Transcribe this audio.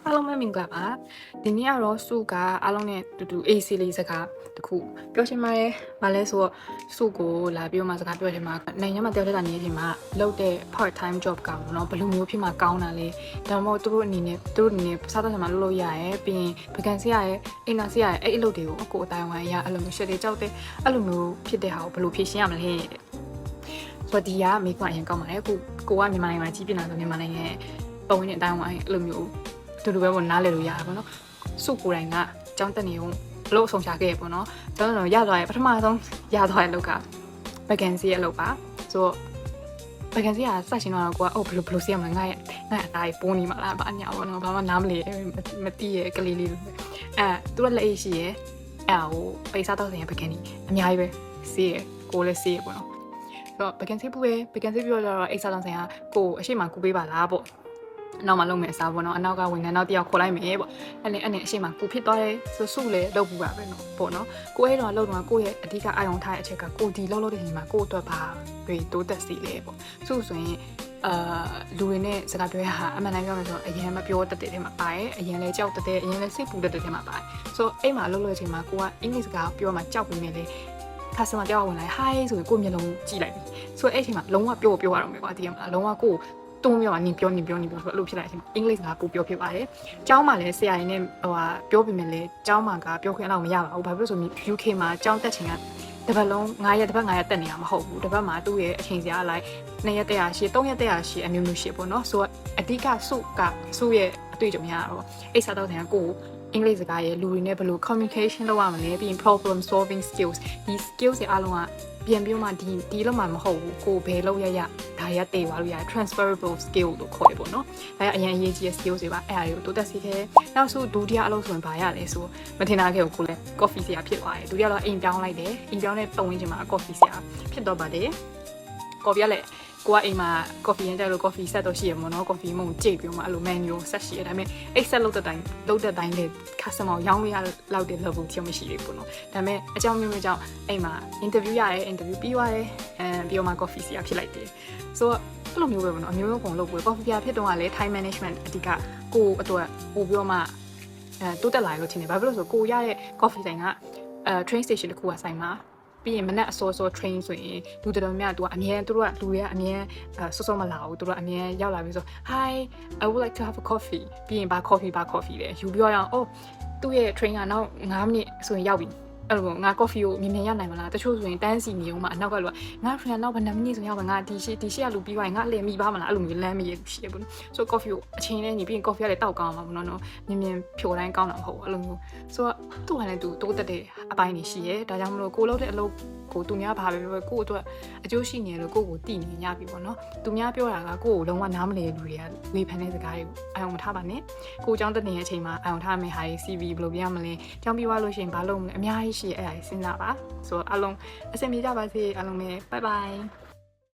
အားလုံးပဲမင်္ဂလာပါဒီနေ့ကတော့စုကအားလုံးနဲ့တူတူ AC လေးစကားတခုပြောချင်ပါတယ်။ဘာလဲဆိုတော့စုကိုလာပြီးမှစကားပြောချင်မှာနိုင်ငံမှာတယောက်တည်းကနေချိန်မှာလုပ်တဲ့ part time job ကပေါ့နော်ဘယ်လိုမျိုးဖြစ်မှာကောင်းတာလဲဒါမှမဟုတ်သူတို့အနေနဲ့စားတော့မှာလုပ်ရရဲပြီးရင်ဗကန်စီရရဲအိမ်နာစီရရဲအဲ့အလုပ်တွေကိုကိုယ်အတိုင်းဝိုင်းရအဲ့လိုမျိုးရှက်တွေကြောက်တဲ့အဲ့လိုမျိုးဖြစ်တဲ့ဟာကိုဘယ်လိုဖြေရှင်းရမလဲတဲ့ဆိုတော့ဒီကမိကွာအရင်ကောင်းပါတယ်ကိုကမြန်မာနိုင်ငံမှာကြီးပြနေတာဆိုမြန်မာနိုင်ငံပုံဝင်တဲ့အတိုင်းဝိုင်းအဲ့လိုမျိုးတူတူပဲပေါ့နားလည်လို့ရတာပေါ့နော်စုကိုယ်တိုင်ကကြောင်းတက်နေအောင်ဘလို့ဆောင်ချခဲ့ပေါ့နော်ကျွန်တော်ရသွားရပထမဆုံးရသွားတဲ့လောက်ကဗကန်စီရဲ့လောက်ပါဆိုတော့ဗကန်စီကစရှင်တော့ကိုကဘလို့စီရမလဲငါ့အသားကြီးပိုးနေမှာလားဘာညာပေါ့နော်ဘာမှနားမလည်မသိရဲ့ကလေးလေးသူကလက်အိတ်ရှိရဲ့ဟိုပိတ်စားတော့ဆိုင်ဗကန်ကြီးအများကြီးပဲစီးရဲ့ကိုလည်းစီးရဲ့ပေါ့နော်ဆိုတော့ဗကန်စီပူပဲဗကန်စီပြောတော့အိတ်စားတော့ဆိုင်ကကိုအရှိမကူပေးပါလားပေါ့နောက်မှလုံးမယ်အစားပေါ့နော်အနောက်ကဝင်နေနောက်တယောက်ခေါ်လိုက်မယ်ပေါ့အဲ့နဲ့အရှိမကူဖြစ်သွားတယ်ဆိုစုလည်းလုပ်ဘူးပါပဲနော်ပေါ့နော်ကိုအဲ့တော့လှုပ်တော့ကိုရဲ့အဓိကအာရုံထားတဲ့အချက်ကကိုဒီလှုပ်တဲ့ချိန်မှာကိုအတွက်ပါတွေတိုးတက်စီလေပေါ့စုဆိုရင်လူတွေနဲ့စကားပြောရတာအမှန်တမ်းပြောမယ်ဆိုတော့အရင်မပြောတတ်တဲ့ထဲမှာပါတယ်အရင်လည်းကြောက်တတ်တဲ့အရင်လည်းစိတ်ပူတတ်တဲ့ထဲမှာပါတယ်ဆိုတော့အဲ့မှာလှုပ်လို့ချိန်မှာကိုကအင်္ဂလိပ်စကားပြောမှကြောက်ပြီးနေလေcustomer တယောက်ဝင်လာ hi ဆိုရင်ကိုမျက်လုံးကြည့်လိုက်ပြီဆိုတော့အဲ့ချိန်မှာလုံးဝပြောရတော့မယ်ကွာဒီမှာလုံးဝကိုတုံးပြောနေပြောဆိုအဲ့လိုဖြစ်လာတဲ့အချိန်အင်္ဂလိပ်စကားကိုပြောဖြစ်ပါတယ်။ကျောင်းမှာလည်းဆရာကြီးနဲ့ပြောပြမယ်လေကျောင်းမှာကပြောခွင့်တော့မရပါဘူး။ဘာဖြစ်လို့ဆို UK မှာကျောင်းတက်ချိန်ကတစ်ပတ်လုံး9ရက်တက်နေရမှာမဟုတ်ဘူး။တစ်ပတ်မှာသူ့ရဲ့အချိန်စရာလိုက်2ရက်တက်ရရှိ3ရက်တက်ရရှိအမျိုးမျိုးရှိပေါ့နော်။ဆိုတော့အဓိကစုရဲ့အတွေ့အကြုံရတော့အိတ်စားတော့ဆိုင်ကကိုအင်္ဂလိပ်စကားရဲ့လူတွေနဲ့ဘယ်လို communication လုပ်ရမလဲပြီးရင် problem solving skills ဒီ skills တွေအားလုံးကပြန်ပြီးမှဒီလောက်မှမဟုတ်ဘူးကိုဘယ်လောက်ရဒါရတေးပါလို့ရ transferable skill လို့ခေါ်ရပေါ့နော်ဒါရအရင်အရေးကြီးတဲ့ skills တွေပါအဲ့အရာတွေကိုတိုးတက်စေခဲ့နောက်ဆိုဒုတိယအလုပ်ဆိုရင်ဘာရလဲဆိုမထင်တာခဲ့ကိုလည်း coffee ဆရာဖြစ်သွားတယ်ဒုတိယတော့အိမ်ပြောင်းလိုက်တယ်အိမ်ပြောင်းတဲ့ပုံဝင်ချင်းမှာ coffee ဆရာဖြစ်တော့ပါတယ် coffee လည်းကိုကအိမ်မှာ coffee ရမ်းတဲ့လို့ coffee set တော့ရှိရမှာနော် coffee မုံကြိတ်ပြီးမှအဲ့လို menu set ရှိရဒါပေမဲ့အဲ့ set လုပ်တဲ့တိုင်းလေ customer ရောင်းလို့ရလောက်တဲ့ level ထိမရှိဘူးပေါ့နော်ဒါပေမဲ့အကြောင်းမျိုးကြောင့်အိမ်မှာ interview ရတယ် interview ပြီးသွားတယ်ပြီးတော့မှ coffee ဆရာဖြစ်လိုက်တယ်ဆိုတော့အဲ့လိုမျိုးပဲပေါ့နော်အမျိုးမျိုးပုံလုပ်ပြီး coffee ဆရာဖြစ်တော့ကလည်း time management အဓိကကိုအတွက်ပို့ပြီးတော့မှတိုးတက်လာလို့ထင်တယ်ဘာဖြစ်လို့ဆိုကိုရတဲ့ coffee ဆိုင်ကtrain station တခုကဆိုင်မှာပြီးရင်မနက်အစော train ဆိုရင်လူတော်များသူကအမြဲသူတို့ကလူတွေကအမြဲစောမလာဘူးသူတို့ကအမြဲရောက်လာပြီးဆို hi I would like to have a coffee ပြီးရင်ဘာ coffee လဲယူပြောရအောင်သူ့ရဲ့ train ကနောက်9မိနစ်ဆိုရင်ရောက်ပြီအဲ့လိုငါ coffee ကိုမြင်ရနိုင်မလားတချို့ဆိုရင်တန်းစီနေအောင်မှအနောက်ကလူကငါ friend နောက်ဘယ်နှမိနစ်ဆိုရောက်ပါငါဒီရှေ့ကလူပြီးသွားရင်ငါလည်းမိပါမလားအဲ့လိုမျိုးလမ်းမရရှိရဘူးဆို coffee ကိုအချိန်နဲ့ညီပြီးရင် coffee ကလည်းတောက်ကောင်းမှာပေါ့နော်မြင်ဖြိုတိုင်းကောင်းတာမဟုတ်ဘူးအဲ့လိုမျိုးဆိုတော့သူ့ဟာလည်းသူတိုးတက်တဲ့အပိုင်းတွေရှိရဲဒါကြောင့်မလို့ကိုလုပ်တဲ့အလုပ်ကိုသူများဘာပဲပြောကိုအတွက်အကျိုးရှိနေလို့ကိုကိုတည်နေရပြီပေါ့နော်သူများပြောတာကကိုကိုလုံးဝနားမလည်တဲ့လူတွေကဝေဖန်တဲ့စကားတွေကိုအာရုံမထားပါနဲ့ကိုအကြောင်းတက်နေတဲ့အချိန်မှာအာရုံထားမယ့်ဟာတွေ CV ဘယ်လိုပြရမလဲကြောင်းပြီးသွားလို့ရှိရင်ဘာလုပ်မလဲအများကြီးရှိအဲ့ဒါစဉ်းစားပါဆိုတော့အားလုံးအဆင်ပြေကြပါစေအားလုံးပဲ bye bye